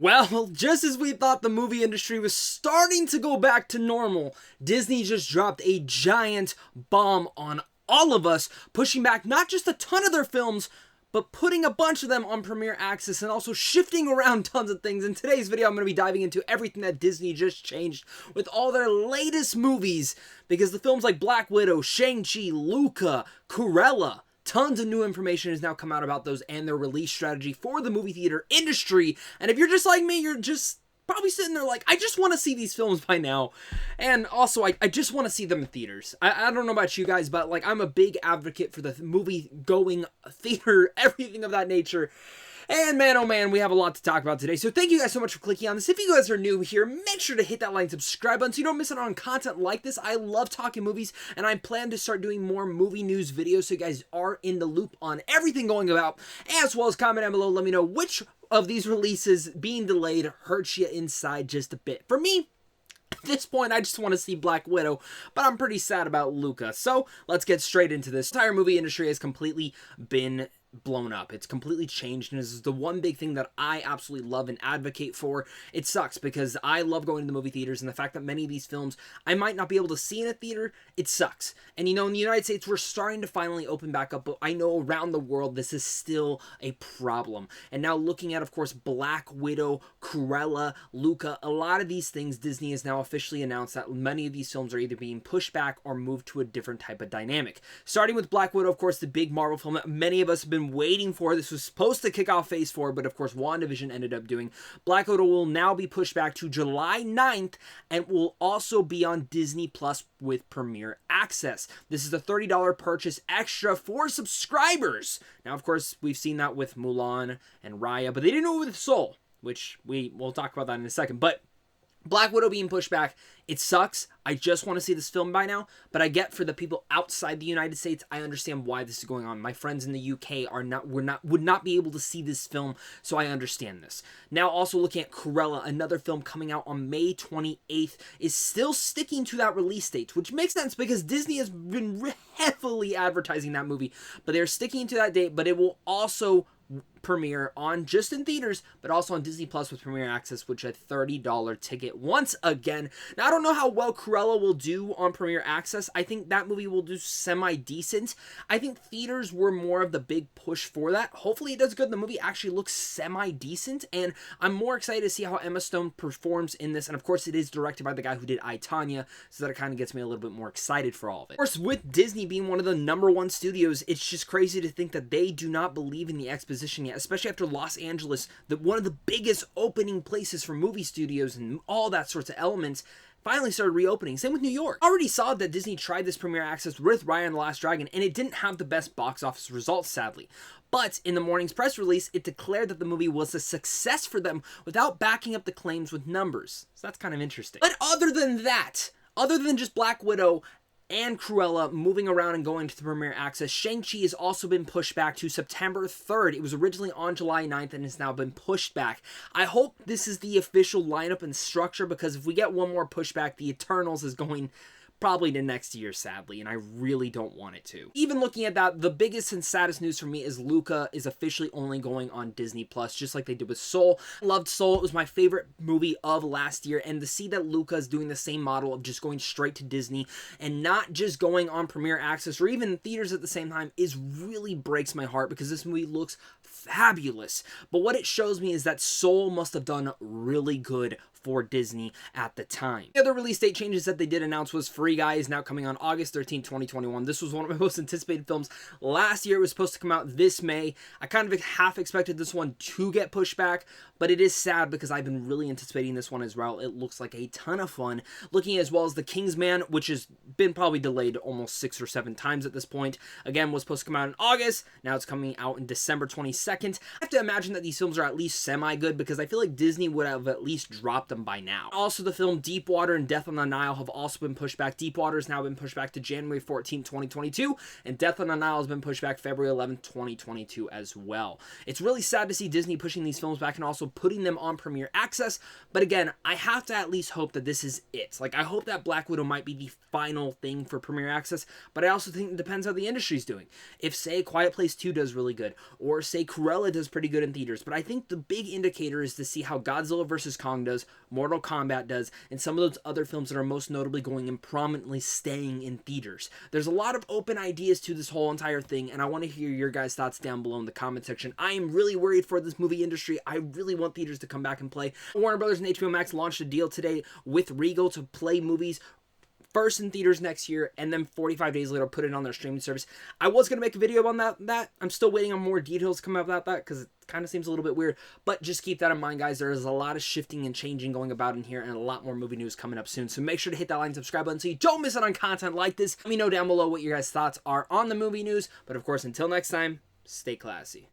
Well, just as we thought the movie industry was starting to go back to normal, Disney just dropped a giant bomb on all of us, pushing back not just a ton of their films, but putting a bunch of them on Premiere Access and also shifting around tons of things. In today's video, I'm going to be diving into everything that Disney just changed with all their latest movies, because the films like Black Widow, Shang-Chi, Luca, Cruella, tons of new information has now come out about those and their release strategy for the movie theater industry. And if you're just like me, you're just probably sitting there like, I just want to see these films by now. And also, I just want to see them in theaters. I don't know about you guys, but like, I'm a big advocate for the movie going theater, everything of that nature. And man, oh man, we have a lot to talk about today. So thank you guys so much for clicking on this. If you guys are new here, make sure to hit that like and subscribe button so you don't miss out on content like this. I love talking movies, and I plan to start doing more movie news videos so you guys are in the loop on everything going about, as well as comment down below. Let me know which of these releases being delayed hurts you inside just a bit. For me, at this point, I just want to see Black Widow, but I'm pretty sad about Luca. So let's get straight into this. The entire movie industry has completely been blown up. It's completely changed, and this is the one big thing that I absolutely love and advocate for. It sucks because I love going to the movie theaters, and the fact that many of these films I might not be able to see in a theater, it sucks. And you know, in the United States, we're starting to finally open back up, but I know around the world this is still a problem. And now looking at, of course, Black Widow, Cruella, Luca, a lot of these things, Disney has now officially announced that many of these films are either being pushed back or moved to a different type of dynamic. Starting with Black Widow, of course, the big Marvel film that many of us have been waiting for. This was supposed to kick off Phase 4, but of course WandaVision ended up doing. Black Widow will now be pushed back to July 9th and will also be on Disney Plus with Premiere Access. This is a $30 purchase extra for subscribers. Now, of course, we've seen that with Mulan and Raya, but they didn't do it with Soul, which we'll talk about that in a second. But Black Widow being pushed back, it sucks. I just want to see this film by now, but I get for the people outside the United States, I understand why this is going on. My friends in the UK would not be able to see this film, so I understand this. Now, also looking at Cruella, another film coming out on May 28th, is still sticking to that release date, which makes sense because Disney has been heavily advertising that movie, but they're sticking to that date, but it will also premiere on just in theaters, but also on Disney Plus with Premiere Access, which is a $30 ticket once again. Now, I don't know how well Cruella will do on Premiere Access. I think that movie will do semi-decent. I think theaters were more of the big push for that. Hopefully it does good. The movie actually looks semi-decent, and I'm more excited to see how Emma Stone performs in this, and of course it is directed by the guy who did I, Tonya, so that it kind of gets me a little bit more excited for all of it. Of course, with Disney being one of the #1 studios, it's just crazy to think that they do not believe in the exposition yet, especially after Los Angeles, one of the biggest opening places for movie studios and all that sorts of elements, finally started reopening. Same with New York. Already saw that Disney tried this Premiere Access with Raya and the Last Dragon, and it didn't have the best box office results, sadly. But in the morning's press release, it declared that the movie was a success for them without backing up the claims with numbers. So that's kind of interesting. But other than that, other than just Black Widow and Cruella moving around and going to the Premiere Access, Shang-Chi has also been pushed back to September 3rd. It was originally on July 9th and has now been pushed back. I hope this is the official lineup and structure, because if we get one more pushback, the Eternals is going probably to next year, sadly, and I really don't want it to. Even looking at that, the biggest and saddest news for me is Luca is officially only going on Disney Plus, just like they did with Soul. I loved Soul. It was my favorite movie of last year, and to see that Luca is doing the same model of just going straight to Disney and not just going on Premiere Access or even theaters at the same time is really breaks my heart, because this movie looks fabulous. But what it shows me is that Soul must have done really good for Disney at the time. The other release date changes that they did announce was Free Guy is now coming on August 13, 2021. This was one of my most anticipated films last year. It was supposed to come out this May. I kind of half expected this one to get pushed back, but it is sad because I've been really anticipating this one as well. It looks like a ton of fun. Looking as well as The Kingsman, which has been probably delayed almost 6 or 7 times at this point. Again, was supposed to come out in August. Now it's coming out in December 22nd. I have to imagine that these films are at least semi-good, because I feel like Disney would have at least dropped a them by now. Also, the film Deepwater and Death on the Nile have also been pushed back. Deepwater has now been pushed back to January 14, 2022, and Death on the Nile has been pushed back February 11, 2022 as well. It's really sad to see Disney pushing these films back and also putting them on Premiere Access, but again, I have to at least hope that this is it. Like, I hope that Black Widow might be the final thing for Premiere Access, but I also think it depends how the industry's doing. If, say, Quiet Place 2 does really good, or say Cruella does pretty good in theaters, but I think the big indicator is to see how Godzilla vs. Kong does, Mortal Kombat does, and some of those other films that are most notably going and prominently staying in theaters. There's a lot of open ideas to this whole entire thing, and I want to hear your guys' thoughts down below in the comment section. I am really worried for this movie industry. I really want theaters to come back and play. Warner Brothers and HBO Max launched a deal today with Regal to play movies first in theaters next year, and then 45 days later put it on their streaming service. I was going to make a video on that. I'm still waiting on more details to come out about that, because it kind of seems a little bit weird, but just keep that in mind, guys. There is a lot of shifting and changing going about in here, and a lot more movie news coming up soon, so make sure to hit that like and subscribe button so you don't miss out on content like this. Let me know down below what your guys' thoughts are on the movie news, but of course, until next time, stay classy.